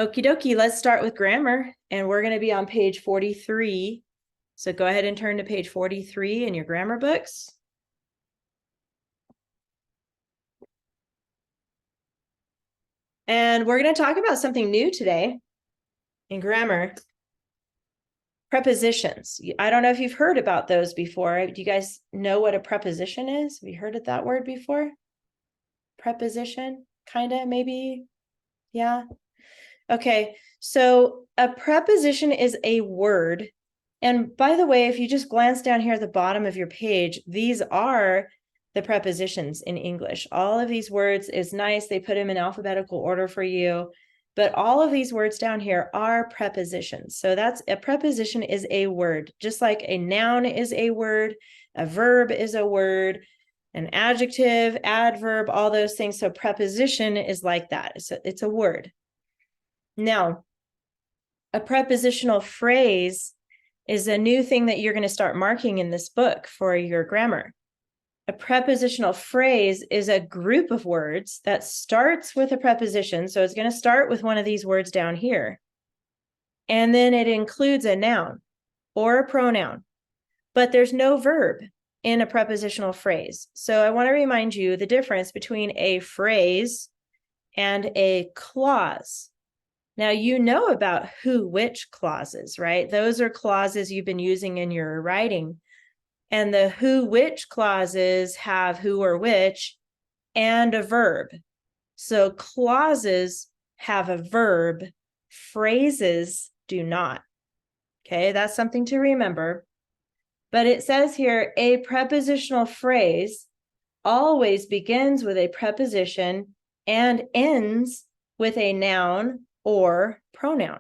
Okie dokie, let's start with grammar, and we're going to be on page 43. So go ahead and turn to page 43 in your grammar books. And we're going to talk about something new today in grammar. Prepositions. I don't know if you've heard about those before. Do you guys know what a preposition is? Have you heard of that word before? Preposition, kind of, maybe? Yeah. Okay, so a preposition is a word. And by the way, if you just glance down here at the bottom of your page, these are the prepositions in English. All of these words is nice. They put them in alphabetical order for you. But all of these words down here are prepositions. So that's a preposition is a word, just like a noun is a word, a verb is a word, an adjective, adverb, all those things. So preposition is like that. It's a word. Now, a prepositional phrase is a new thing that you're going to start marking in this book for your grammar. A prepositional phrase is a group of words that starts with a preposition. So it's going to start with one of these words down here. And then it includes a noun or a pronoun, but there's no verb in a prepositional phrase. So I want to remind you the difference between a phrase and a clause. Now, you know about who, which clauses, right? Those are clauses you've been using in your writing. And the who, which clauses have who or which and a verb. So clauses have a verb, phrases do not. Okay, that's something to remember. But it says here, a prepositional phrase always begins with a preposition and ends with a noun or pronoun.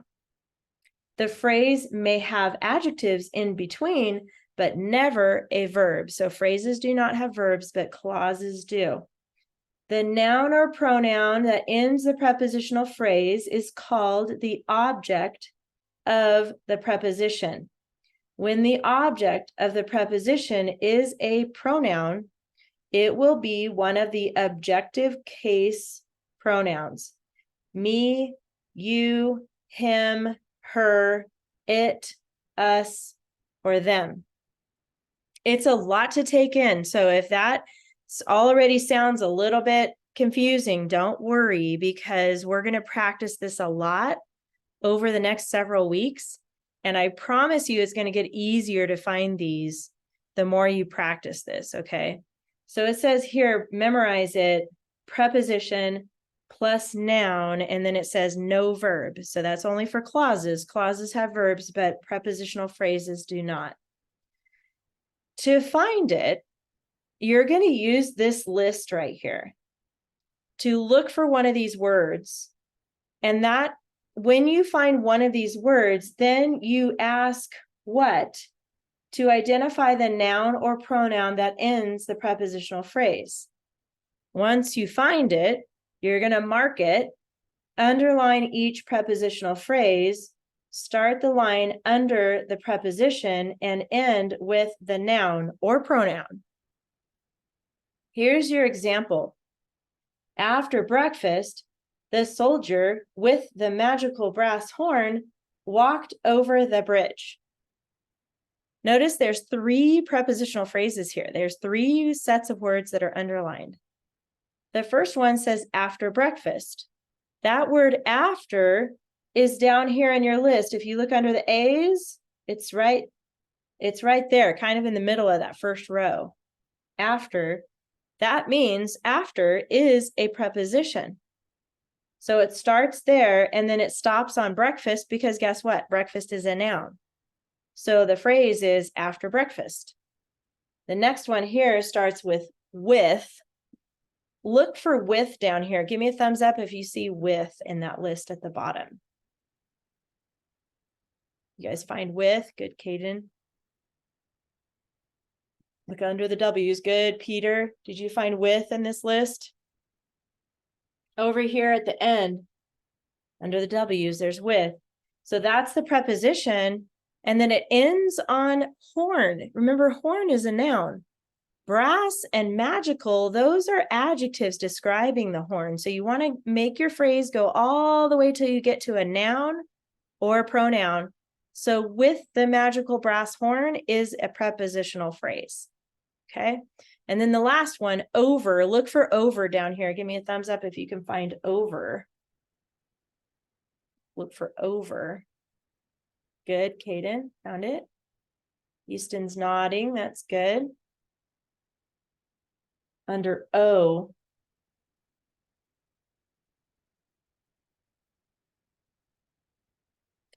The phrase may have adjectives in between, but never a verb. So phrases do not have verbs, but clauses do. The noun or pronoun that ends the prepositional phrase is called the object of the preposition. When the object of the preposition is a pronoun, it will be one of the objective case pronouns. Me, you, him, her, it, us, or them. It's a lot to take in. So if that already sounds a little bit confusing, don't worry, because we're going to practice this a lot over the next several weeks. And I promise you it's going to get easier to find these the more you practice this, okay? So it says here, memorize it, preposition plus noun, and then it says no verb. So that's only for clauses. Clauses have verbs, but prepositional phrases do not. To find it, you're going to use this list right here to look for one of these words. And that when you find one of these words, then you ask what to identify the noun or pronoun that ends the prepositional phrase. Once you find it, you're going to mark it, underline each prepositional phrase, start the line under the preposition, and end with the noun or pronoun. Here's your example. After breakfast, the soldier with the magical brass horn walked over the bridge. Notice there's 3 prepositional phrases here. There's 3 sets of words that are underlined. The first one says after breakfast. That word after is down here in your list. If you look under the A's, it's right there, kind of in the middle of that first row. After, that means after is a preposition. So it starts there and then it stops on breakfast because guess what? Breakfast is a noun. So the phrase is after breakfast. The next one here starts with. Look for with down here. Give me a thumbs up if you see with in that list at the bottom. You guys find with? Good, Caden. Look under the W's. Good, Peter. Did you find with in this list? Over here at the end, under the W's, there's with. So that's the preposition. And then it ends on horn. Remember, horn is a noun. Brass and magical, those are adjectives describing the horn. So you want to make your phrase go all the way till you get to a noun or a pronoun. So with the magical brass horn is a prepositional phrase. Okay. And then the last one, over, look for over down here. Give me a thumbs up if you can find over. Look for over. Good, Kaden, found it. Houston's nodding, that's good. Under O.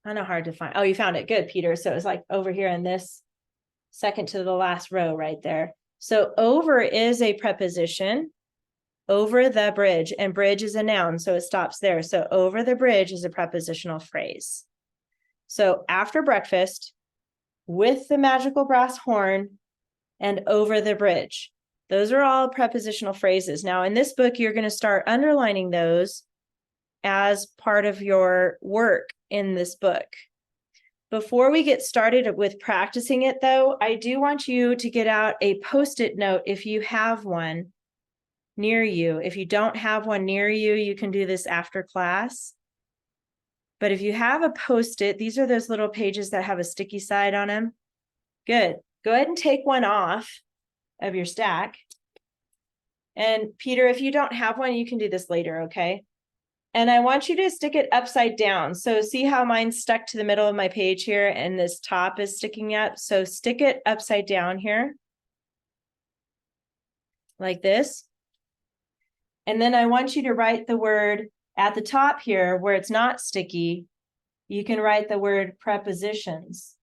Kind of hard to find. Oh, you found it. Good, Peter. So it's like over here in this second to the last row right there. So over is a preposition. Over the bridge, and bridge is a noun, so it stops there. So over the bridge is a prepositional phrase. So after breakfast, with the magical brass horn, and over the bridge. Those are all prepositional phrases. Now in this book, you're going to start underlining those as part of your work in this book. Before we get started with practicing it though, I do want you to get out a Post-it note if you have one near you. If you don't have one near you, you can do this after class. But if you have a Post-it, these are those little pages that have a sticky side on them. Good. Go ahead and take one off of your stack. And Peter, if you don't have one, you can do this later, okay? And I want you to stick it upside down. So see how mine's stuck to the middle of my page here and this top is sticking up. So stick it upside down here. Like this. And then I want you to write the word at the top here where it's not sticky. You can write the word prepositions.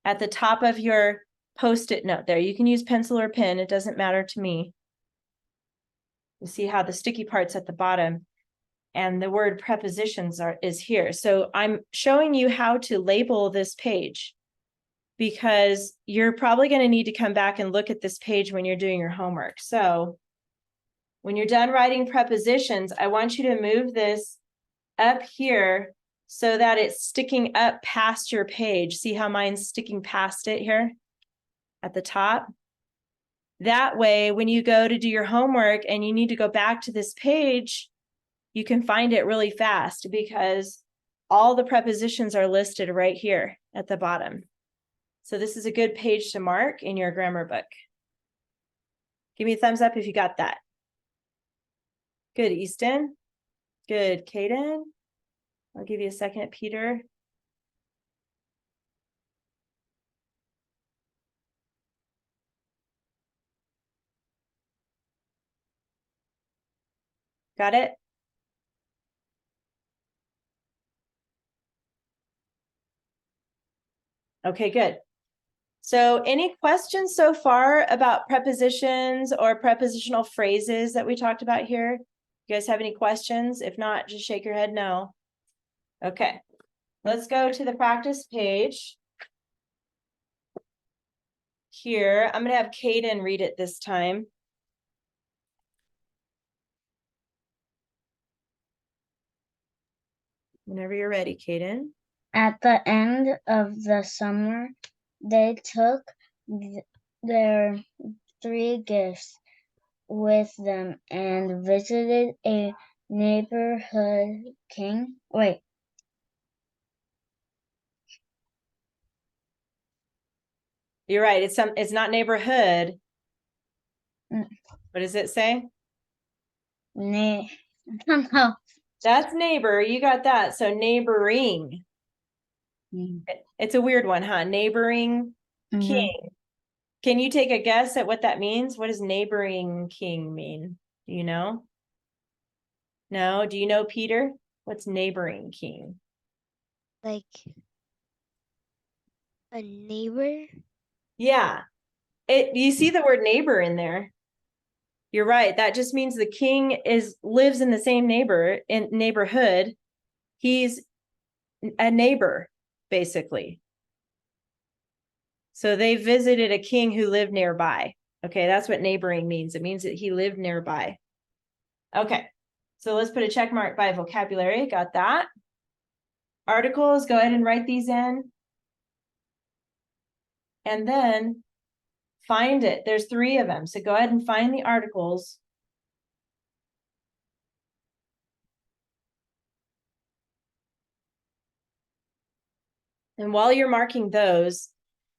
At the top of your Post-it note there. You can use pencil or pen. It doesn't matter to me. You see how the sticky part's at the bottom and the word prepositions is here. So I'm showing you how to label this page because you're probably going to need to come back and look at this page when you're doing your homework. So when you're done writing prepositions, I want you to move this up here so that it's sticking up past your page. See how mine's sticking past it here at the top? That way, when you go to do your homework and you need to go back to this page, you can find it really fast because all the prepositions are listed right here at the bottom. So this is a good page to mark in your grammar book. Give me a thumbs up if you got that. Good, Easton. Good, Kaden. I'll give you a second, Peter. Got it? Okay, good. So any questions so far about prepositions or prepositional phrases that we talked about here? You guys have any questions? If not, just shake your head no. Okay, let's go to the practice page. Here, I'm going to have Kaden read it this time. Whenever you're ready, Kaden. At the end of the summer, they took their 3 gifts with them and visited a neighborhood king. Wait. You're right. It's not neighborhood. What does it say? I don't know. That's neighbor. You got that. So neighboring. It's a weird one, huh? Neighboring king. Can you take a guess at what that means? What does neighboring king mean? Do you know? No? Do you know, Peter? What's neighboring king? Like a neighbor? Yeah. You see the word neighbor in there. You're right. That just means the king lives in the same neighborhood. He's a neighbor, basically. So they visited a king who lived nearby. Okay, that's what neighboring means. It means that he lived nearby. Okay, so let's put a check mark by vocabulary. Got that. Articles, go ahead and write these in. and then find it. There's 3 of them. So go ahead and find the articles. And while you're marking those,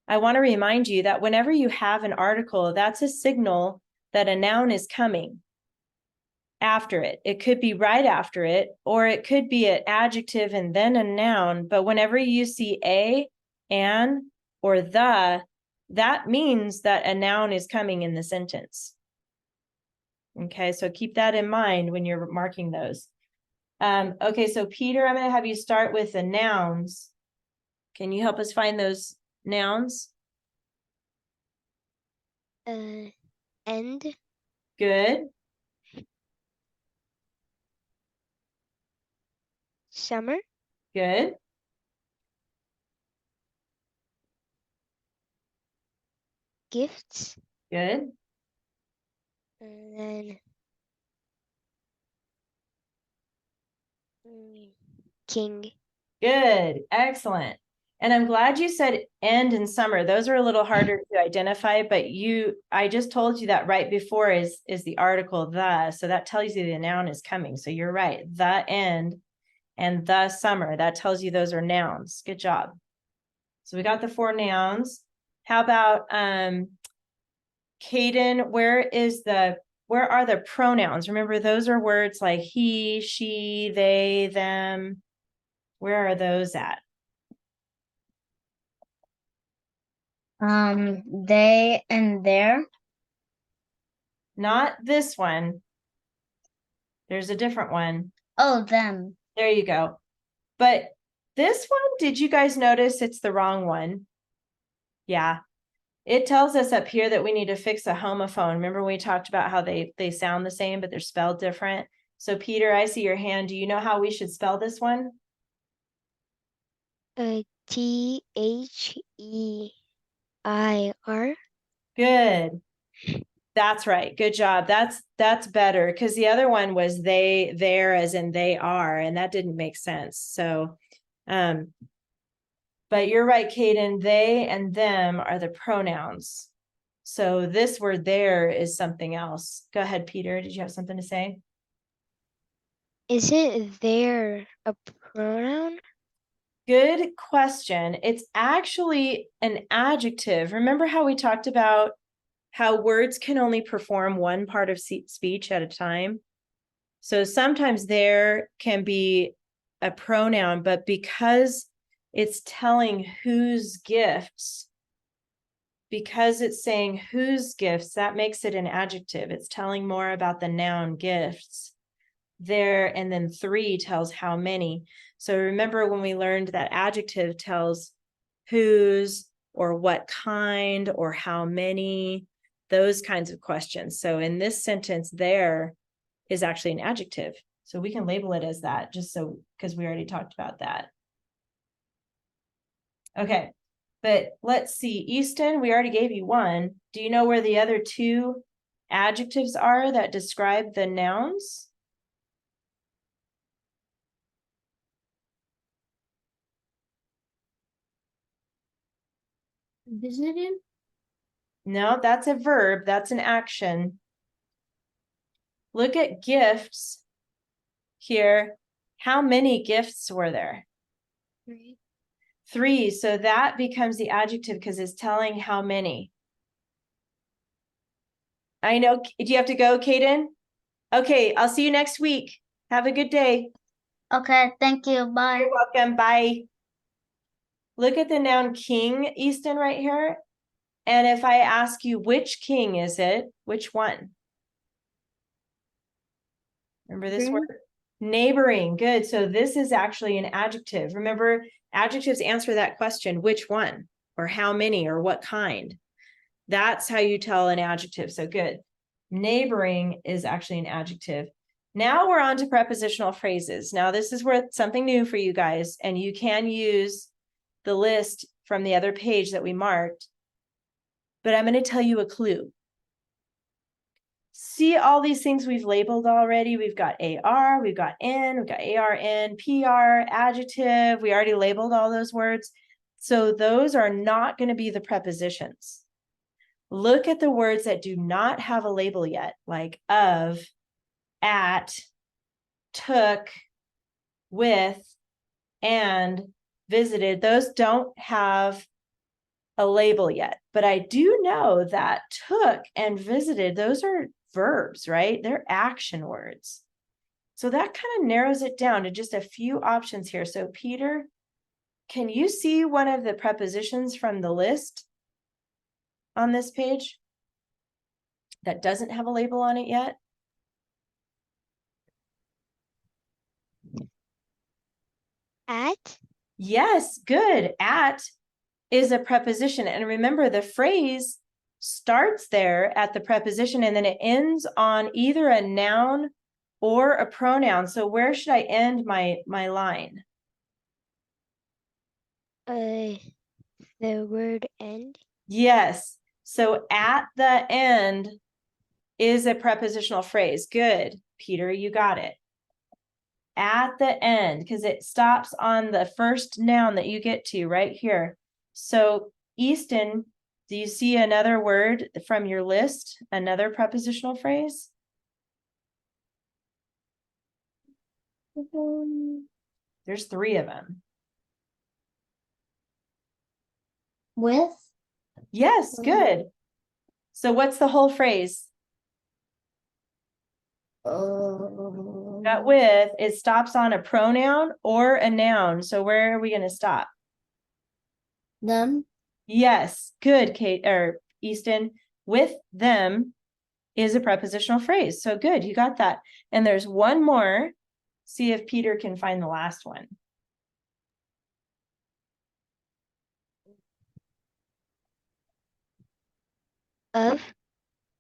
I want to remind you that whenever you have an article, that's a signal that a noun is coming after it. It could be right after it, or it could be an adjective and then a noun. But whenever you see a, an, or the, that means that a noun is coming in the sentence. Okay, so keep that in mind when you're marking those. Okay, so Peter, I'm going to have you start with the nouns. Can you help us find those nouns? End, Good, summer, good, gifts, good. and then king. Good, excellent. And I'm glad you said end and summer. Those are a little harder to identify, but I just told you that right before is the article the, so that tells you the noun is coming. So you're right, the end and the summer, that tells you those are nouns. Good job. So we got the 4 nouns. How about Caden, where are the pronouns? Remember, those are words like he, she, they, them. Where are those at? They and their. Not this one. There's a different one. Oh, them. There you go. But this one, did you guys notice it's the wrong one? Yeah. It tells us up here that we need to fix a homophone. Remember we talked about how they sound the same, but they're spelled different. So Peter, I see your hand. Do you know how we should spell this one? THEIR. Good. That's right. Good job. That's better, because the other one was they, their, as in they are, and that didn't make sense. So, but you're right, Caden. They and them are the pronouns. So this word there is something else. Go ahead, Peter. Did you have something to say? Isn't there a pronoun? Good question. It's actually an adjective. Remember how we talked about how words can only perform one part of speech at a time? So sometimes there can be a pronoun, but because it's telling whose gifts, because it's saying whose gifts, that makes it an adjective. It's telling more about the noun gifts there, and then 3 tells how many. So remember when we learned that adjective tells whose or what kind or how many, those kinds of questions. So in this sentence, there is actually an adjective. So we can label it as that, just so, because we already talked about that. Okay, but let's see, Easton, we already gave you one. Do you know where the other 2 adjectives are that describe the nouns? Visited? No, that's a verb. That's an action. Look at gifts here. How many gifts were there? 3. So that becomes the adjective because it's telling how many. I know. Do you have to go, Caden? Okay, I'll see you next week. Have a good day. Okay, thank you. Bye. You're welcome. Bye. Look at the noun king, Easton, right here. And if I ask you which king is it, which one? Remember this word? Neighboring. Good. So this is actually an adjective. Remember, adjectives answer that question, which one, or how many, or what kind. That's how you tell an adjective. So good. Neighboring is actually an adjective. Now we're on to prepositional phrases. Now this is where something new for you guys, and you can use the list from the other page that we marked, but I'm going to tell you a clue. See all these things we've labeled already. We've got AR, we've got N, we've got ARN, PR, adjective. We already labeled all those words. So those are not going to be the prepositions. Look at the words that do not have a label yet, like of, at, took, with, and visited. Those don't have a label yet, but I do know that took and visited, those are verbs, right? They're action words. So that kind of narrows it down to just a few options here. So Peter, can you see one of the prepositions from the list on this page that doesn't have a label on it yet? At? Yes, good. At is a preposition. And remember, the phrase starts there at the preposition and then it ends on either a noun or a pronoun. So where should I end my line? The word end. Yes. So at the end is a prepositional phrase. Good, Peter, you got it. At the end, because it stops on the first noun that you get to right here. So Easton, do you see another word from your list? Another prepositional phrase? There's 3 of them. With? Yes, good. So what's the whole phrase? Got with, it stops on a pronoun or a noun. So where are we going to stop? Them? Yes, good, Kate or Easton. With them is a prepositional phrase. So good, you got that. And there's one more. See if Peter can find the last one. Of?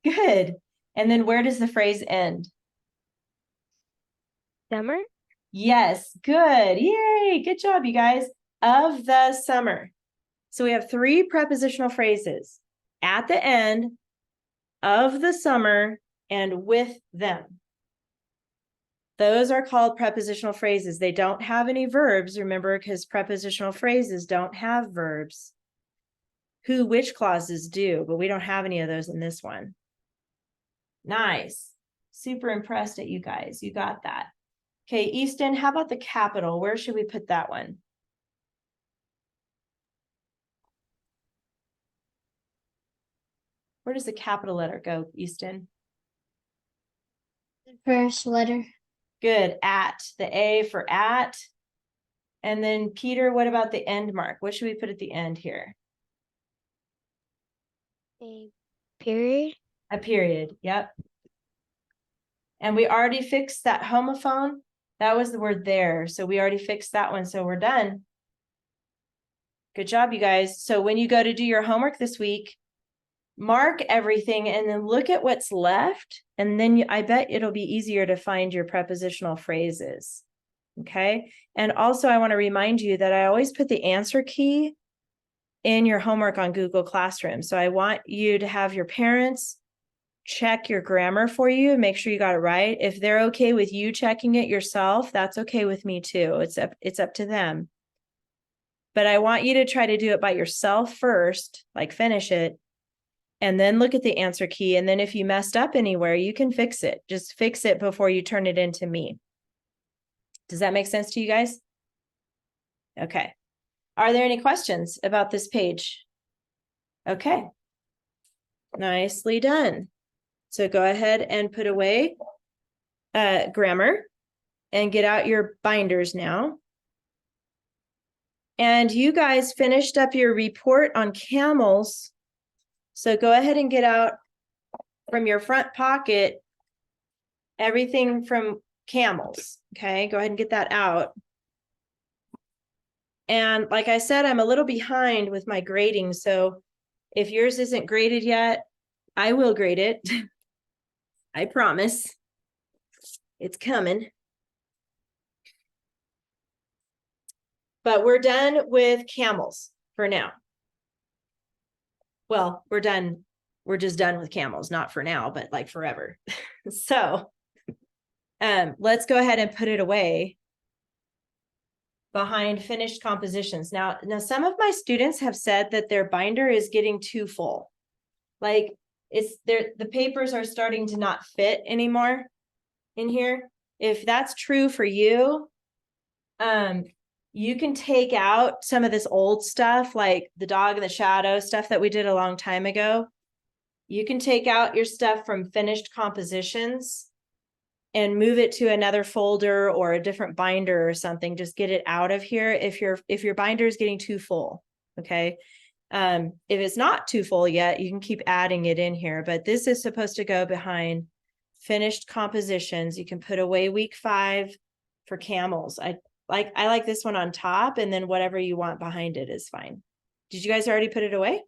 Good. And then where does the phrase end? Summer? Yes, good. Yay, good job, you guys. Of the summer. So we have 3 prepositional phrases. At the end, of the summer, and with them. Those are called prepositional phrases. They don't have any verbs, remember, because prepositional phrases don't have verbs. Who, which clauses do, but we don't have any of those in this one. Nice. Super impressed at you guys. You got that. Okay, Easton, how about the capital? Where should we put that one? Where does the capital letter go, Easton? First letter. Good, at. The A for at. And then Peter, what about the end mark? What should we put at the end here? A period? A period, yep. And we already fixed that homophone. That was the word there. So we already fixed that one. So we're done. Good job, you guys. So when you go to do your homework this week, mark everything and then look at what's left. And then I bet it'll be easier to find your prepositional phrases. Okay. And also I want to remind you that I always put the answer key in your homework on Google Classroom. So I want you to have your parents check your grammar for you and make sure you got it right. If they're okay with you checking it yourself, that's okay with me too. It's up to them. But I want you to try to do it by yourself first, like finish it, and then look at the answer key. And then if you messed up anywhere, you can fix it. Just fix it before you turn it into me. Does that make sense to you guys? Okay. Are there any questions about this page? Okay. Nicely done. So go ahead and put away grammar and get out your binders now. And you guys finished up your report on camels. So go ahead and get out from your front pocket everything from camels. Okay, go ahead and get that out. And like I said, I'm a little behind with my grading. So if yours isn't graded yet, I will grade it. I promise. It's coming. But we're done with camels for now. Well, we're done. We're just done with camels, not for now, but like forever. So let's go ahead and put it away. behind finished compositions. Now some of my students have said that their binder is getting too full. Like the papers are starting to not fit anymore in here. If that's true for you, you can take out some of this old stuff, like the dog in the shadow stuff that we did a long time ago. You can take out your stuff from finished compositions and move it to another folder or a different binder or something. Just get it out of here if your binder is getting too full. Okay. If it's not too full yet, you can keep adding it in here, but this is supposed to go behind finished compositions. You can put away week 5 for camels. I like this one on top, and then whatever you want behind it is fine. Did you guys already put it away?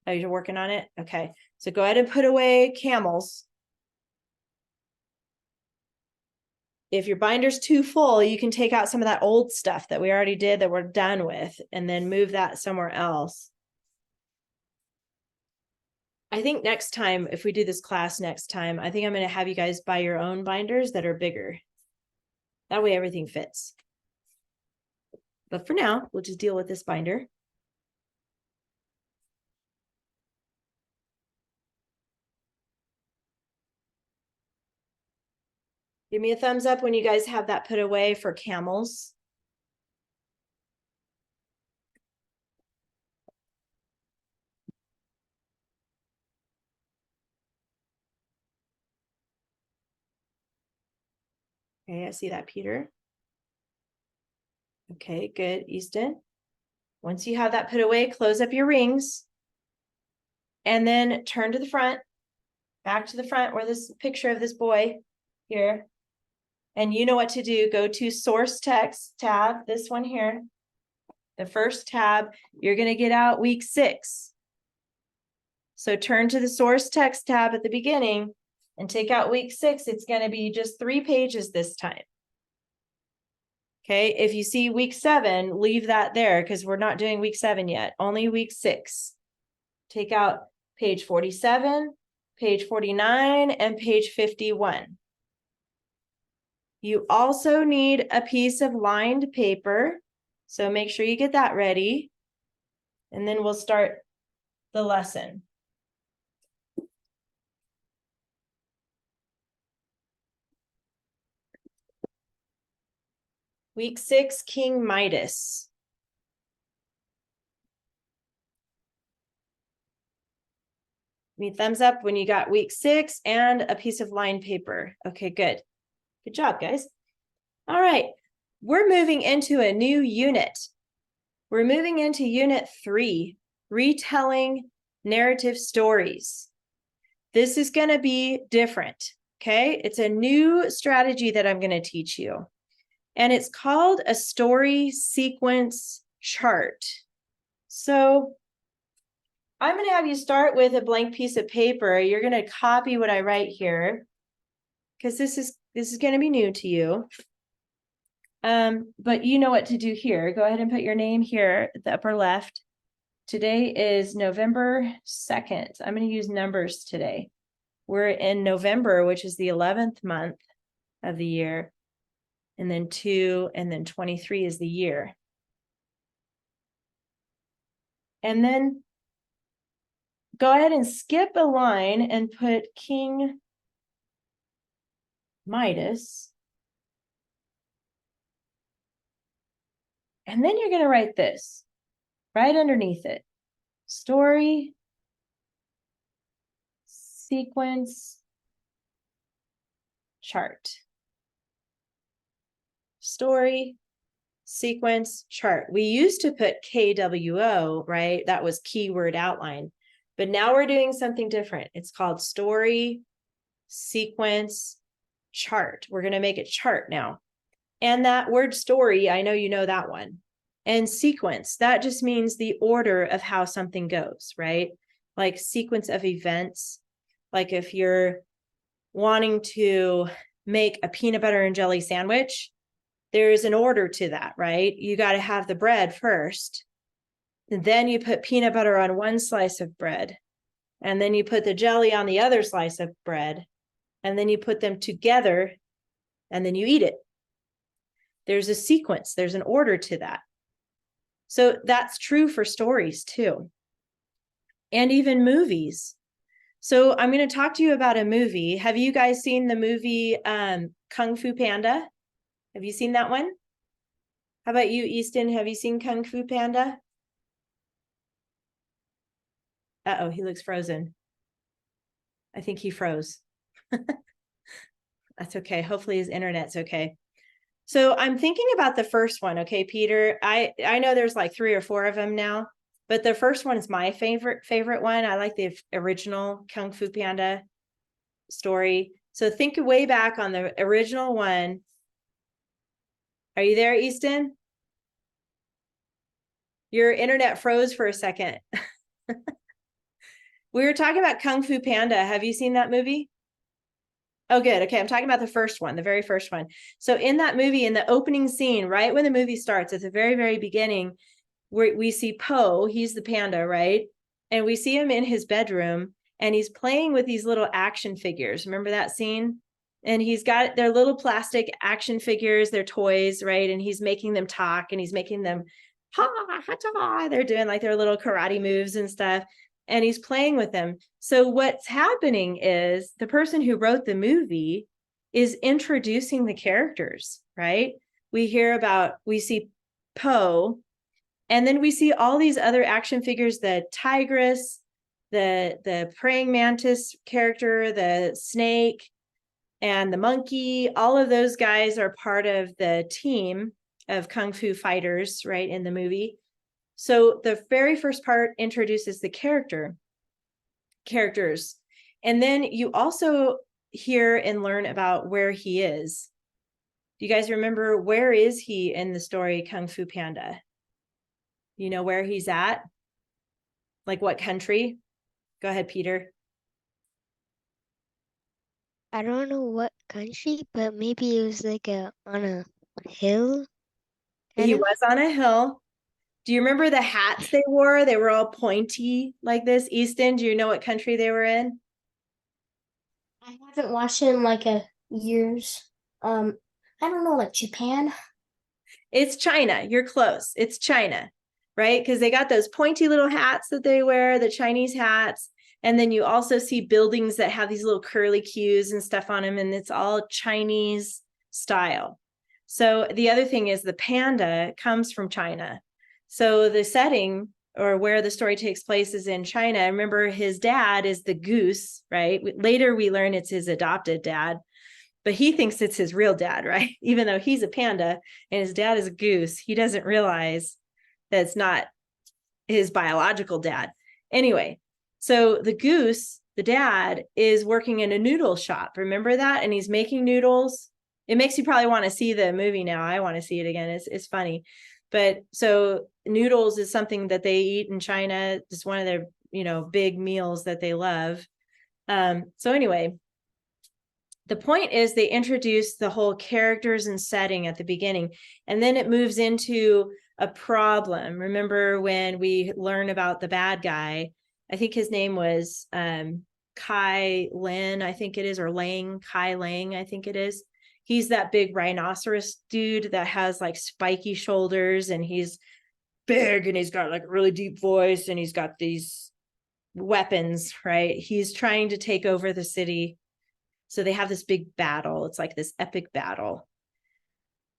Oh, you're working on it? Okay. So go ahead and put away camels. If your binder's too full, you can take out some of that old stuff that we already did that we're done with, and then move that somewhere else. I think next time, if we do this class next time, I think I'm going to have you guys buy your own binders that are bigger. That way everything fits. But for now, we'll just deal with this binder. Give me a thumbs up when you guys have that put away for camels. Okay, I see that, Peter. Okay, good, Easton. Once you have that put away, close up your rings. And then turn to the front, back to the front where this picture of this boy here. And you know what to do. Go to source text tab, this one here. The first tab, you're going to get out week 6. So turn to the source text tab at the beginning and take out week 6. It's going to be just 3 pages this time. Okay, if you see week 7, leave that there because we're not doing week 7 yet, only week 6. Take out page 47, page 49, and page 51. You also need a piece of lined paper, so make sure you get that ready, and then we'll start the lesson. Week 6, King Midas. Give me a thumbs up when you got week 6 and a piece of lined paper. Okay, good. Good job, guys. All right, we're moving into a new unit. We're moving into unit 3, retelling narrative stories. This is going to be different, okay? It's a new strategy that I'm going to teach you. And it's called a story sequence chart. So I'm going to have you start with a blank piece of paper. You're going to copy what I write here because this is going to be new to you. But you know what to do here. Go ahead and put your name here at the upper left. Today is November 2nd. I'm going to use numbers today. We're in November, which is the 11th month of the year. And then 2, and then 23 is the year. And then go ahead and skip a line and put King Midas. And then you're going to write this right underneath it. Story sequence chart. Story sequence chart. We used to put KWO, right? That was keyword outline. But now we're doing something different. It's called story sequence chart. We're going to make it chart now. And that word story, I know you know that one. And sequence, that just means the order of how something goes, right? Like sequence of events. Like if you're wanting to make a peanut butter and jelly sandwich, there's an order to that, right? You got to have the bread first. And then you put peanut butter on one slice of bread. And then you put the jelly on the other slice of bread. And then you put them together and then you eat it. There's a sequence, there's an order to that. So that's true for stories too, and even movies. So I'm going to talk to you about a movie. Have you guys seen the movie Kung Fu Panda? Have you seen that one? How about you, Easton? Have you seen Kung Fu Panda? Uh-oh, he looks frozen. I think he froze. That's okay. Hopefully his internet's okay. So I'm thinking about the first one, okay, Peter. I know there's like 3 or 4 of them now, but the first one is my favorite one. I like the original Kung Fu Panda story. So think way back on the original one. Are you there, Easton? Your internet froze for a second. We were talking about Kung Fu Panda. Have you seen that movie? Oh, good. Okay, I'm talking about the first one, the very first one. So in that movie, in the opening scene, right when the movie starts, at the very, very beginning, we see Po, he's the panda, right? And we see him in his bedroom, and he's playing with these little action figures. Remember that scene? And he's got their little plastic action figures, their toys, right? And he's making them talk, and he's making them ha ha ha. They're doing like their little karate moves and stuff, and he's playing with them. So what's happening is the person who wrote the movie is introducing the characters, right? We see Po, and then we see all these other action figures, the tigress, the praying mantis character, the snake, and the monkey. All of those guys are part of the team of Kung Fu fighters, right, in the movie. So the very first part introduces the characters. And then you also hear and learn about where he is. Do you guys remember, where is he in the story Kung Fu Panda? You know where he's at? Like what country? Go ahead, Peter. I don't know what country, but maybe it was like on a hill. He was on a hill. Do you remember the hats they wore? They were all pointy like this. Easton, do you know what country they were in? I haven't watched it in like a years. I don't know, like Japan. It's China. You're close. It's China, right? Because they got those pointy little hats that they wear, the Chinese hats. And then you also see buildings that have these little curly cues and stuff on them, and it's all Chinese style. So the other thing is the panda comes from China. So the setting, or where the story takes place, is in China. Remember, his dad is the goose, right? Later we learn it's his adopted dad, but he thinks it's his real dad, right? Even though he's a panda and his dad is a goose, he doesn't realize that it's not his biological dad. Anyway, so the goose, the dad, is working in a noodle shop. Remember that? And he's making noodles. It makes you probably want to see the movie now. I want to see it again. It's funny. But so noodles is something that they eat in China. It's one of their, big meals that they love. So anyway, the point is they introduce the whole characters and setting at the beginning, and then it moves into a problem. Remember when we learn about the bad guy? I think his name was Kai Lin, I think it is, or Lang, Kai Lang, I think it is. He's that big rhinoceros dude that has like spiky shoulders, and he's big, and he's got like a really deep voice, and he's got these weapons, right? He's trying to take over the city. So they have this big battle. It's like this epic battle.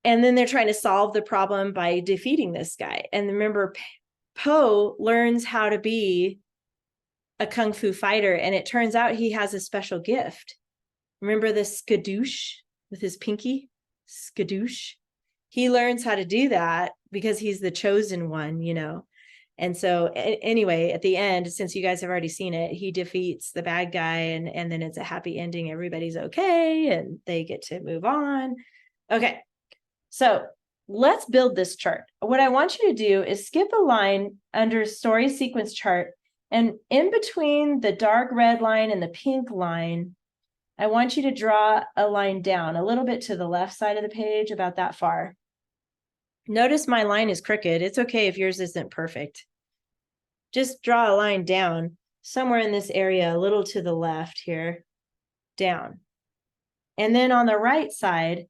And then they're trying to solve the problem by defeating this guy. And remember, Po learns how to be a kung fu fighter, and it turns out he has a special gift. Remember the skadoosh with his pinky? Skadoosh. He learns how to do that because he's the chosen one, And so anyway, at the end, since you guys have already seen it, he defeats the bad guy, and then it's a happy ending. Everybody's okay, and they get to move on. Okay, so let's build this chart. What I want you to do is skip a line under story sequence chart, and in between the dark red line and the pink line, I want you to draw a line down a little bit to the left side of the page, about that far. Notice my line is crooked. It's okay if yours isn't perfect. Just draw a line down somewhere in this area, a little to the left here, down. And then on the right side,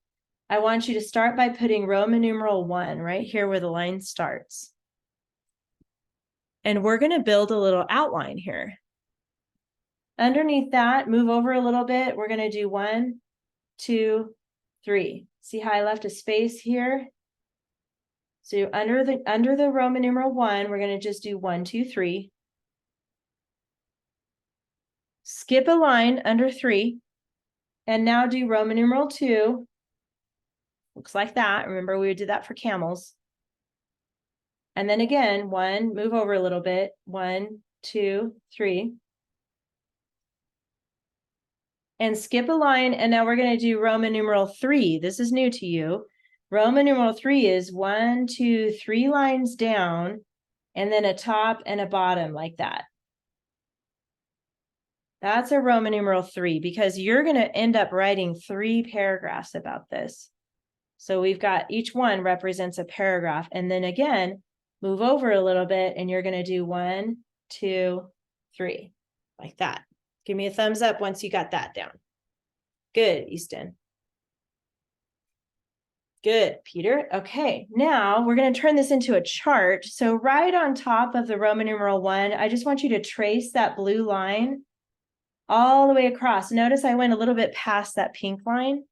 I want you to start by putting Roman numeral 1 right here where the line starts. And we're going to build a little outline here. Underneath that, move over a little bit. We're going to do 1, 2, 3. See how I left a space here? So under the Roman numeral 1, we're going to just do 1, 2, 3. Skip a line under 3. And now do Roman numeral 2. Looks like that. Remember, we did that for camels. And then again, 1, move over a little bit. 1, 2, 3. And skip a line. And now we're going to do Roman numeral 3. This is new to you. Roman numeral 3 is 1, 2, 3 lines down, and then a top and a bottom like that. That's a Roman numeral 3 because you're going to end up writing 3 paragraphs about this. So we've got each one represents a paragraph. And then again, move over a little bit and you're going to do 1, 2, 3 like that. Give me a thumbs up once you got that down. Good, Easton. Good, Peter. Okay, now we're going to turn this into a chart. So right on top of the Roman numeral 1, I just want you to trace that blue line all the way across. Notice I went a little bit past that pink line.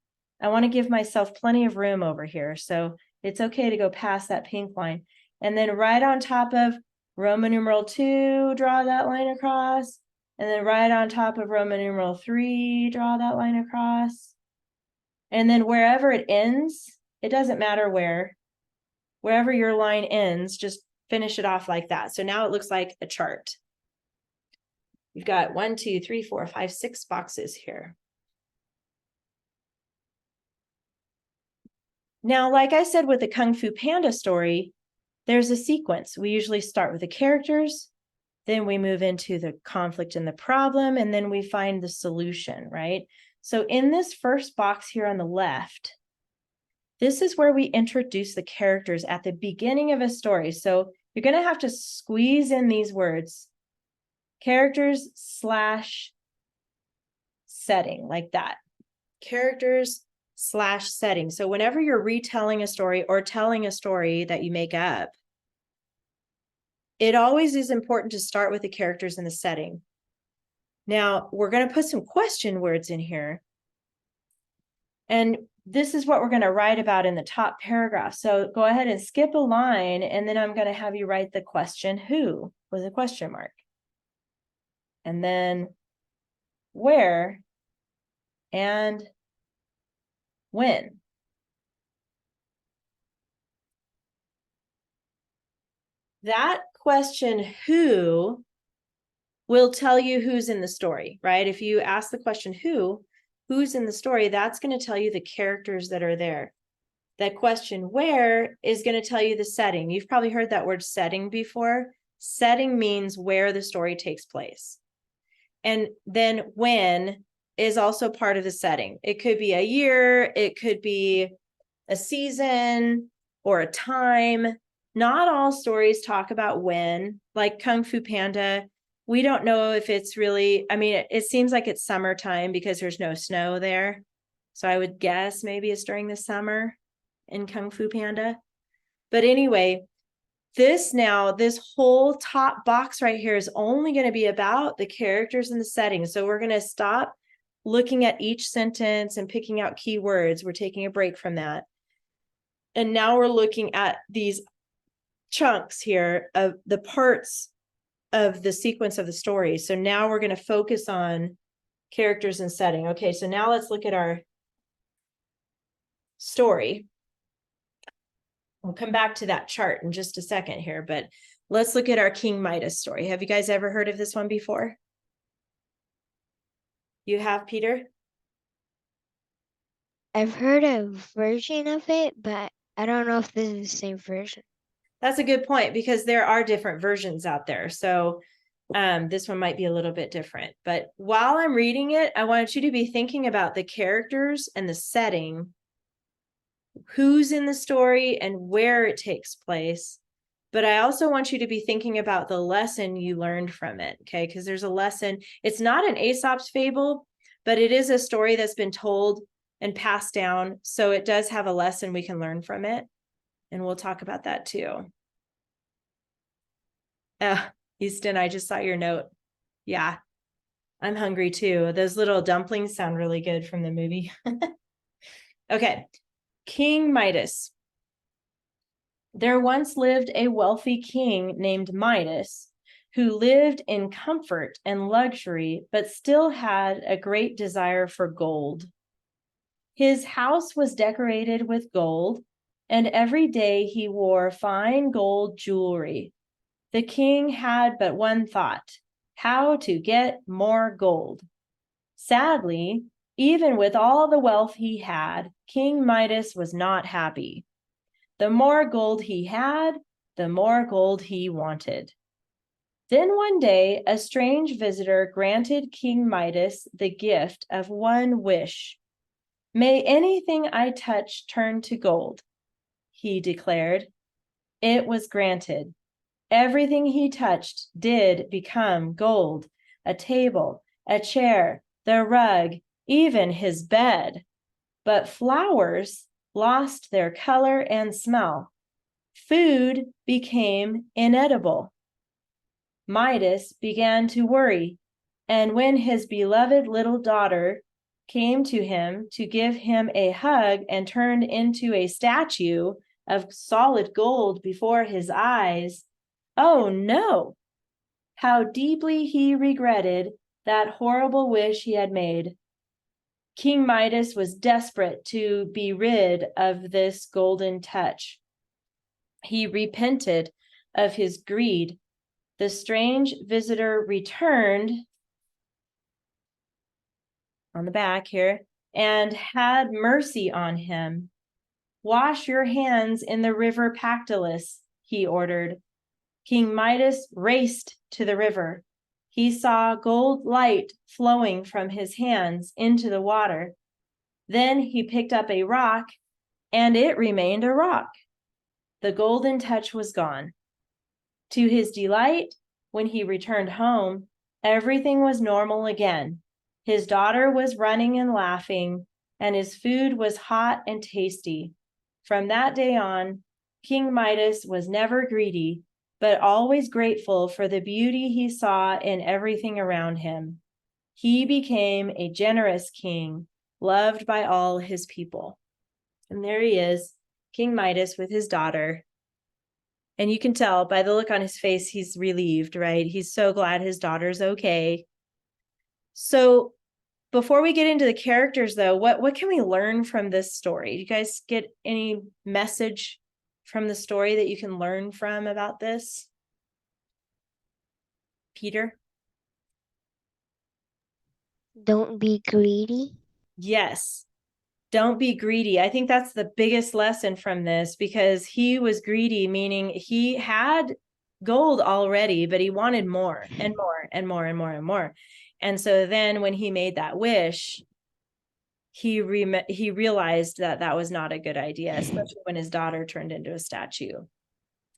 I want to give myself plenty of room over here. So it's okay to go past that pink line. And then right on top of Roman numeral 2, draw that line across. And then right on top of Roman numeral 3, draw that line across. And then wherever it ends, it doesn't matter where, wherever your line ends, just finish it off like that. So now it looks like a chart. You've got 1, 2, 3, 4, 5, 6 boxes here. Now, like I said with the Kung Fu Panda story, there's a sequence. We usually start with the characters, then we move into the conflict and the problem, and then we find the solution, right? So in this first box here on the left, this is where we introduce the characters at the beginning of a story. So you're going to have to squeeze in these words, characters / setting, like that. Characters / setting. So whenever you're retelling a story or telling a story that you make up, it always is important to start with the characters and the setting. Now, we're going to put some question words in here. And this is what we're going to write about in the top paragraph. So go ahead and skip a line, and then I'm going to have you write the question who with a question mark. And then where and when. That question who will tell you who's in the story, right? If you ask the question who's in the story, that's going to tell you the characters that are there. That question where is going to tell you the setting. You've probably heard that word setting before. Setting means where the story takes place. And then when is also part of the setting. It could be a year, it could be a season or a time. Not all stories talk about when, like Kung Fu Panda. We don't know if it's really, I mean, it seems like it's summertime because there's no snow there. So I would guess maybe it's during the summer in Kung Fu Panda. But anyway, this whole top box right here is only going to be about the characters and the setting. So we're going to stop looking at each sentence and picking out keywords. We're taking a break from that. And now we're looking at these chunks here of the parts of the sequence of the story. So now we're going to focus on characters and setting. Okay, so now let's look at our story. We'll come back to that chart in just a second here, but let's look at our King Midas story. Have you guys ever heard of this one before? You have, Peter? I've heard a version of it, but I don't know if this is the same version. That's a good point because there are different versions out there. So this one might be a little bit different. But while I'm reading it, I want you to be thinking about the characters and the setting, who's in the story and where it takes place. But I also want you to be thinking about the lesson you learned from it, okay? Because there's a lesson. It's not an Aesop's fable, but it is a story that's been told and passed down. So it does have a lesson we can learn from it. And we'll talk about that too. Easton, I just saw your note. Yeah, I'm hungry too. Those little dumplings sound really good from the movie. Okay, King Midas. There once lived a wealthy king named Midas, who lived in comfort and luxury, but still had a great desire for gold. His house was decorated with gold, and every day he wore fine gold jewelry. The king had but one thought: how to get more gold. Sadly, even with all the wealth he had, King Midas was not happy. The more gold he had, the more gold he wanted. Then one day, a strange visitor granted King Midas the gift of one wish. May anything I touch turn to gold, he declared. It was granted. Everything he touched did become gold: a table, a chair, the rug, even his bed. But flowers lost their color and smell. Food became inedible. Midas began to worry, and when his beloved little daughter came to him to give him a hug and turned into a statue of solid gold before his eyes, oh no! How deeply he regretted that horrible wish he had made. King Midas was desperate to be rid of this golden touch. He repented of his greed. The strange visitor returned on the back here and had mercy on him. Wash your hands in the river Pactolus, he ordered. King Midas raced to the river. He saw gold light flowing from his hands into the water. Then he picked up a rock, and it remained a rock. The golden touch was gone. To his delight, when he returned home, everything was normal again. His daughter was running and laughing, and his food was hot and tasty. From that day on, King Midas was never greedy, but always grateful for the beauty he saw in everything around him. He became a generous king, loved by all his people. And there he is, King Midas with his daughter. And you can tell by the look on his face, he's relieved, right? He's so glad his daughter's okay. So before we get into the characters, though, what can we learn from this story? Do you guys get any message from the story that you can learn from about this? Peter? Don't be greedy. Yes. Don't be greedy. I think that's the biggest lesson from this, because he was greedy, meaning he had gold already, but he wanted more and more and more and more and more. And so then when he made that wish, he realized that that was not a good idea, especially when his daughter turned into a statue.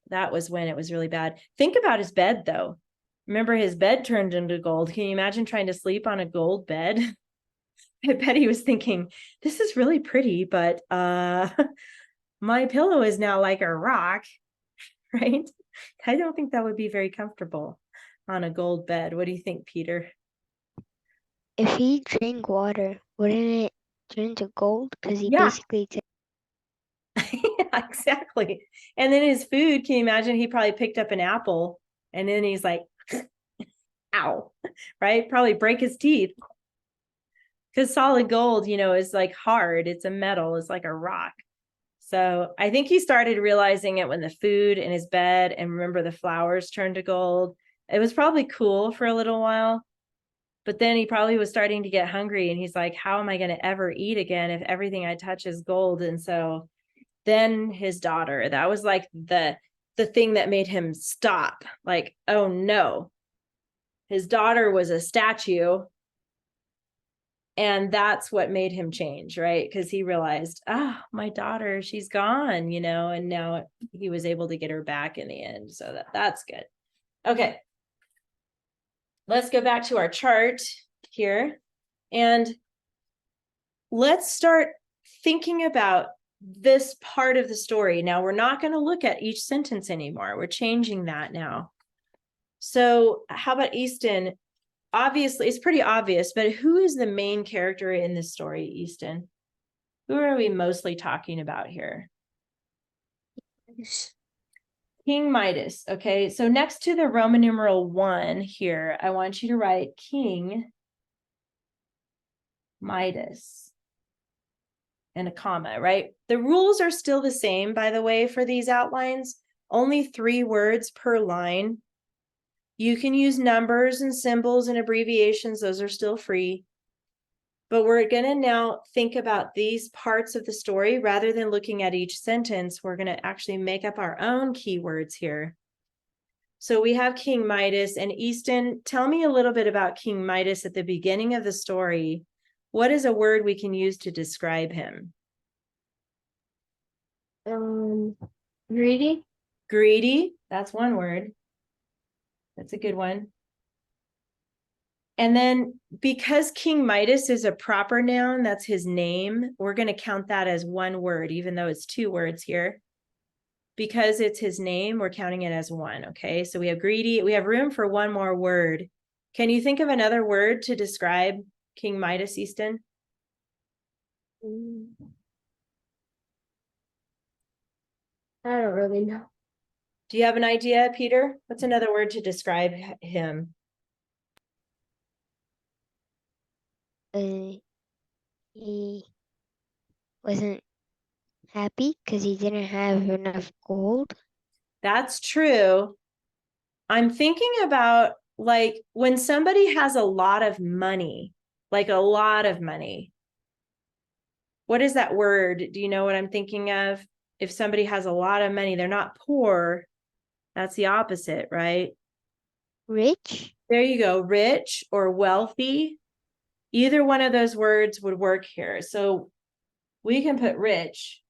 That was when it was really bad. Think about his bed, though. Remember, his bed turned into gold. Can you imagine trying to sleep on a gold bed? I bet he was thinking, this is really pretty, but my pillow is now like a rock, right? I don't think that would be very comfortable on a gold bed. What do you think, Peter? If he drank water, wouldn't it turn to gold? Because he Yeah. basically Yeah, exactly. And then his food, can you imagine? He probably picked up an apple and then he's like, ow, right? Probably break his teeth. Because solid gold, is like hard. It's a metal. It's like a rock. So I think he started realizing it when the food in his bed, and remember, the flowers turned to gold. It was probably cool for a little while, but then he probably was starting to get hungry, and he's like, how am I going to ever eat again if everything I touch is gold? And so then his daughter, that was like the thing that made him stop. Like, oh no, his daughter was a statue. And that's what made him change, right? Because he realized, my daughter, she's gone, and now he was able to get her back in the end. So that's good. Okay. Let's go back to our chart here. And let's start thinking about this part of the story. Now, we're not going to look at each sentence anymore. We're changing that now. So how about Easton? Obviously, it's pretty obvious, but who is the main character in this story, Easton? Who are we mostly talking about here? King Midas. Okay, so next to the Roman numeral 1 here, I want you to write King Midas and a comma, right? The rules are still the same, by the way, for these outlines. Only 3 words per line. You can use numbers and symbols and abbreviations. Those are still free. But we're going to now think about these parts of the story rather than looking at each sentence. We're going to actually make up our own keywords here. So we have King Midas, and Easton, tell me a little bit about King Midas at the beginning of the story. What is a word we can use to describe him? Greedy. Greedy, that's one word. That's a good one. And then because King Midas is a proper noun, that's his name, we're going to count that as one word, even though it's 2 words here. Because it's his name, we're counting it as 1, okay? So we have greedy, we have room for one more word. Can you think of another word to describe King Midas, Easton? I don't really know. Do you have an idea, Peter? What's another word to describe him? He wasn't happy because he didn't have enough gold. That's true. I'm thinking about like when somebody has a lot of money, like a lot of money. What is that word? Do you know what I'm thinking of? If somebody has a lot of money, they're not poor. That's the opposite, right? Rich? There you go, rich or wealthy. Either one of those words would work here. So we can put rich.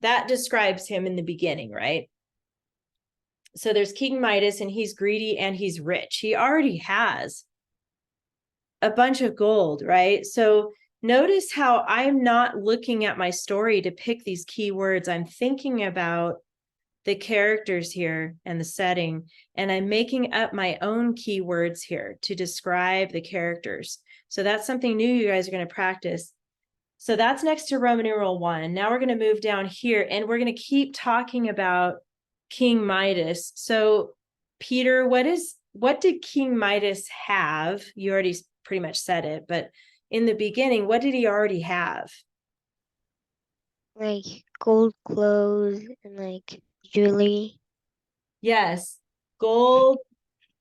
That describes him in the beginning, right? So there's King Midas, and he's greedy and he's rich. He already has a bunch of gold, right? So notice how I'm not looking at my story to pick these keywords. I'm thinking about the characters here and the setting, and I'm making up my own keywords here to describe the characters. So that's something new you guys are going to practice. So that's next to Roman numeral 1. Now we're going to move down here, and we're going to keep talking about King Midas. So Peter, what did King Midas have? You already pretty much said it, but in the beginning, what did he already have? Like gold clothes and like jewelry. Yes, gold,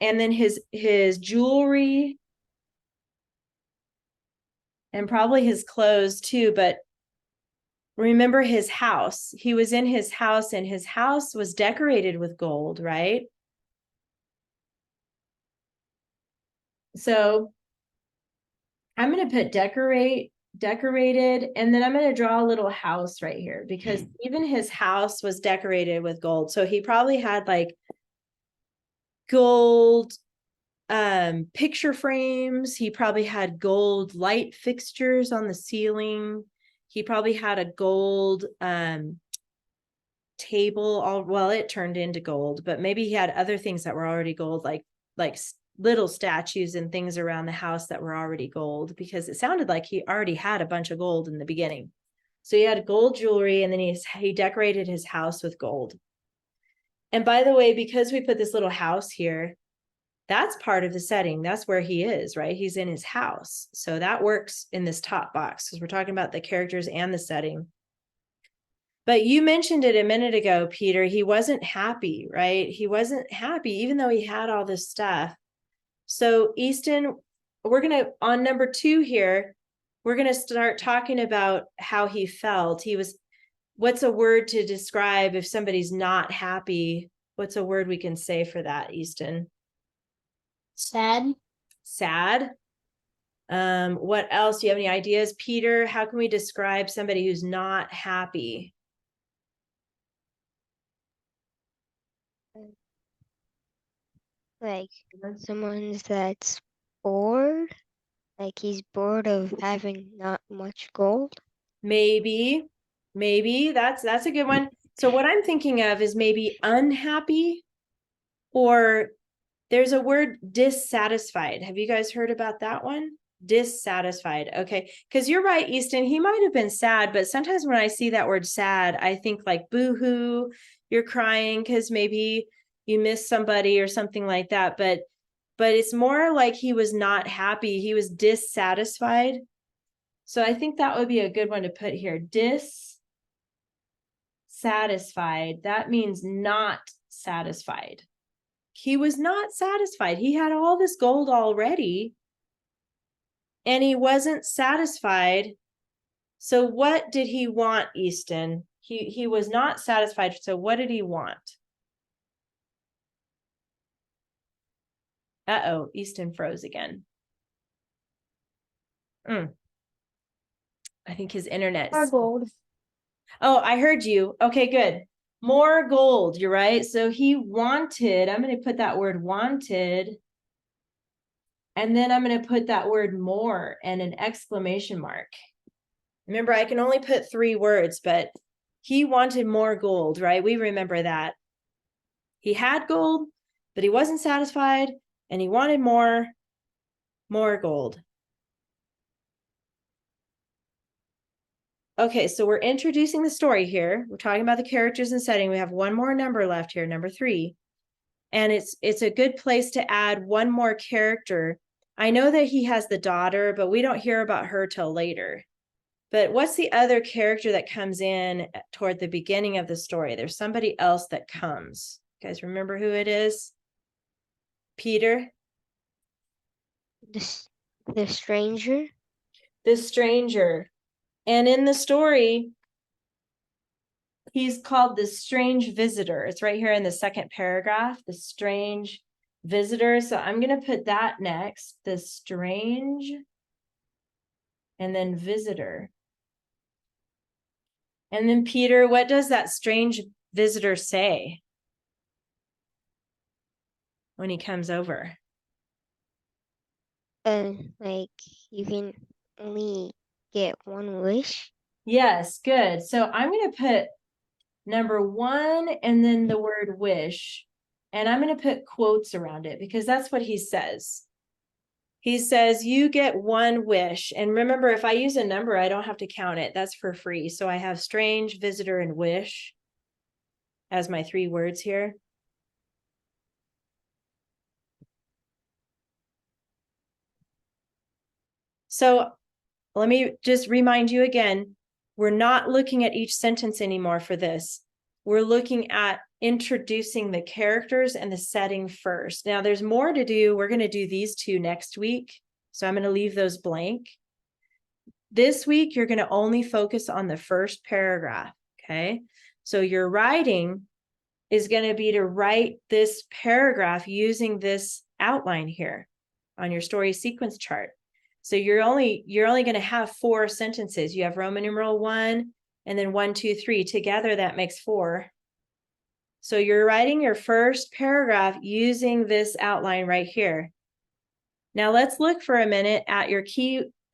and then his jewelry, and probably his clothes too. But remember his house. He was in his house, and his house was decorated with gold, right? So I'm going to put decorated, and then I'm going to draw a little house right here because even his house was decorated with gold. So he probably had like gold picture frames. He probably had gold light fixtures on the ceiling. He probably had a gold table. Well, it turned into gold, but maybe he had other things that were already gold, like little statues and things around the house that were already gold, because it sounded like he already had a bunch of gold in the beginning. So he had gold jewelry, and then he decorated his house with gold. And by the way, because we put this little house here, that's part of the setting. That's where he is, right? He's in his house. So that works in this top box because we're talking about the characters and the setting. But you mentioned it a minute ago, Peter. He wasn't happy, right? He wasn't happy, even though he had all this stuff. So Easton, we're going to, on number 2 here, we're going to start talking about how he felt. What's a word to describe if somebody's not happy? What's a word we can say for that, Easton? Sad. Sad. What else? Do you have any ideas, Peter? How can we describe somebody who's not happy? Like someone that's bored. Like he's bored of having not much gold. Maybe, that's a good one. So what I'm thinking of is maybe unhappy, or there's a word dissatisfied. Have you guys heard about that one? Dissatisfied. Okay. Because you're right, Easton. He might have been sad, but sometimes when I see that word sad, I think like boo-hoo, you're crying because maybe you miss somebody or something like that. But it's more like he was not happy. He was dissatisfied. So I think that would be a good one to put here. Dissatisfied. That means not satisfied. He was not satisfied. He had all this gold already, and he wasn't satisfied. So what did he want, Easton? He was not satisfied. So what did he want? Uh-oh, Easton froze again. I think his internet's... More gold. Oh, I heard you. Okay, good. More gold, you're right. So he wanted, I'm going to put that word wanted, and then I'm going to put that word more and an exclamation mark. Remember, I can only put 3 words, but he wanted more gold, right? We remember that. He had gold, but he wasn't satisfied, and he wanted more gold. Okay, so we're introducing the story here. We're talking about the characters and setting. We have one more number left here, number 3. And it's a good place to add one more character. I know that he has the daughter, but we don't hear about her till later. But what's the other character that comes in toward the beginning of the story? There's somebody else that comes. You guys remember who it is? Peter? The stranger. The stranger. And in the story, he's called the strange visitor. It's right here in the second paragraph, the strange visitor. So I'm going to put that next, the strange, and then visitor. And then Peter, what does that strange visitor say when he comes over? Like you can only get one wish. Yes, good. So I'm going to put number 1 and then the word wish. And I'm going to put quotes around it because that's what he says. He says, you get 1 wish. And remember, if I use a number, I don't have to count it. That's for free. So I have strange, visitor, and wish as my 3 words here. So let me just remind you again, we're not looking at each sentence anymore for this. We're looking at introducing the characters and the setting first. Now there's more to do. We're going to do these 2 next week. So I'm going to leave those blank. This week, you're going to only focus on the first paragraph. Okay. So your writing is going to be to write this paragraph using this outline here on your story sequence chart. So you're only going to have 4 sentences. You have Roman numeral 1 and then 1, 2, 3. Together that makes 4. So you're writing your first paragraph using this outline right here. Now let's look for a minute at your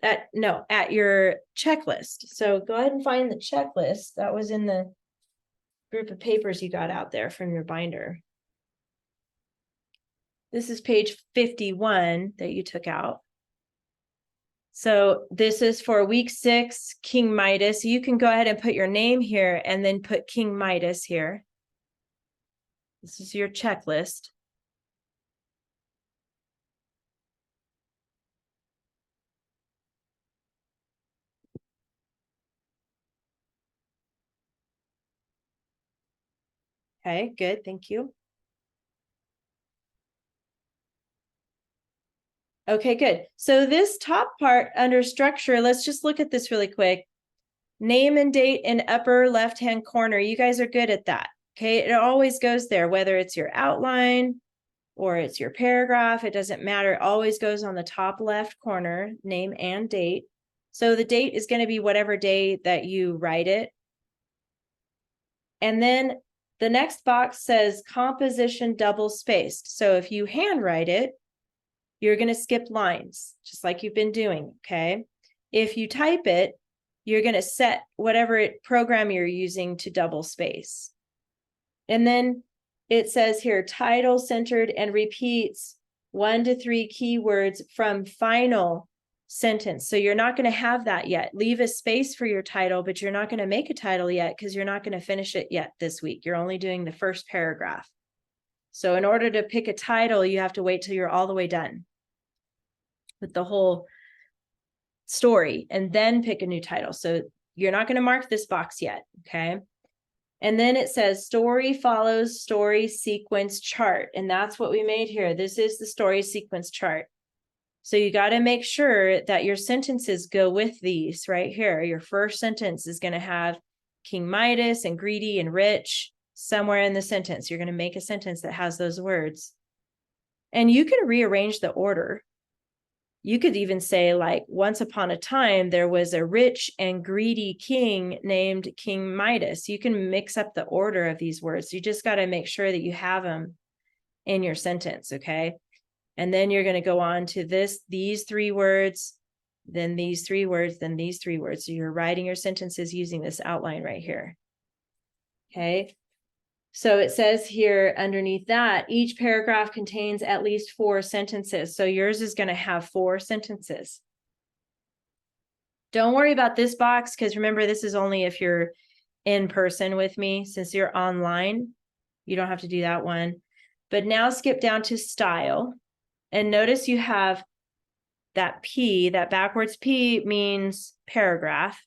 at your checklist. So go ahead and find the checklist that was in the group of papers you got out there from your binder. This is page 51 that you took out. So this is for week 6, King Midas. You can go ahead and put your name here and then put King Midas here. This is your checklist. Okay, good. Thank you. Okay, good. So this top part under structure, let's just look at this really quick. Name and date in upper left-hand corner. You guys are good at that. Okay, it always goes there, whether it's your outline or it's your paragraph, it doesn't matter. It always goes on the top left corner, name and date. So the date is going to be whatever day that you write it. And then the next box says composition double spaced. So if you handwrite it, you're going to skip lines, just like you've been doing, okay? If you type it, you're going to set whatever program you're using to double space. And then it says here, title centered and repeats 1 to 3 keywords from final sentence. So you're not going to have that yet. Leave a space for your title, but you're not going to make a title yet because you're not going to finish it yet this week. You're only doing the first paragraph. So in order to pick a title, you have to wait till you're all the way done with the whole story and then pick a new title. So you're not going to mark this box yet, okay? And then it says story follows story sequence chart. And that's what we made here. This is the story sequence chart. So you got to make sure that your sentences go with these right here. Your first sentence is going to have King Midas and greedy and rich somewhere in the sentence. You're going to make a sentence that has those words. And you can rearrange the order. You could even say, like, once upon a time, there was a rich and greedy king named King Midas. You can mix up the order of these words. You just got to make sure that you have them in your sentence, okay? And then you're going to go on to these 3 words, then these 3 words, then these 3 words. So you're writing your sentences using this outline right here, okay? So it says here underneath that, each paragraph contains at least 4 sentences. So yours is going to have 4 sentences. Don't worry about this box, because remember, this is only if you're in person with me. Since you're online, you don't have to do that one. But now skip down to style. And notice you have that P, that backwards P means paragraph.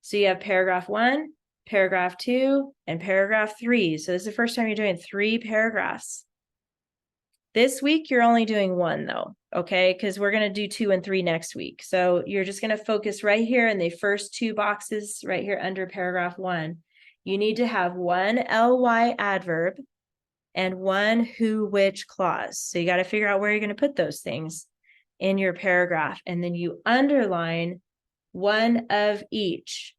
So you have paragraph 1, paragraph 2, and paragraph 3. So this is the first time you're doing 3 paragraphs. This week, you're only doing 1 though, okay? Because we're going to do 2 and 3 next week. So you're just going to focus right here in the first 2 boxes right here under paragraph 1. You need to have 1 ly adverb and 1 who, which clause. So you got to figure out where you're going to put those things in your paragraph. And then you underline 1 of each.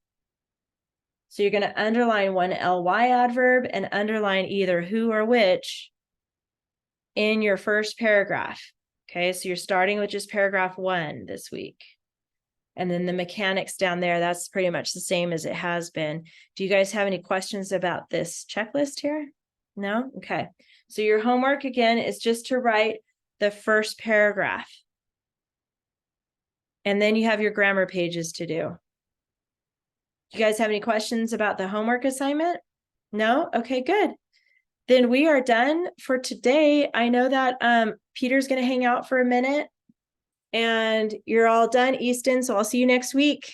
So you're going to underline 1 ly adverb and underline either who or which in your first paragraph. Okay, so you're starting with just paragraph 1 this week. And then the mechanics down there, that's pretty much the same as it has been. Do you guys have any questions about this checklist here? No? Okay. So your homework again is just to write the first paragraph. And then you have your grammar pages to do. Do you guys have any questions about the homework assignment? No? Okay, good. Then we are done for today. I know that Peter's going to hang out for a minute. And you're all done, Easton, so I'll see you next week.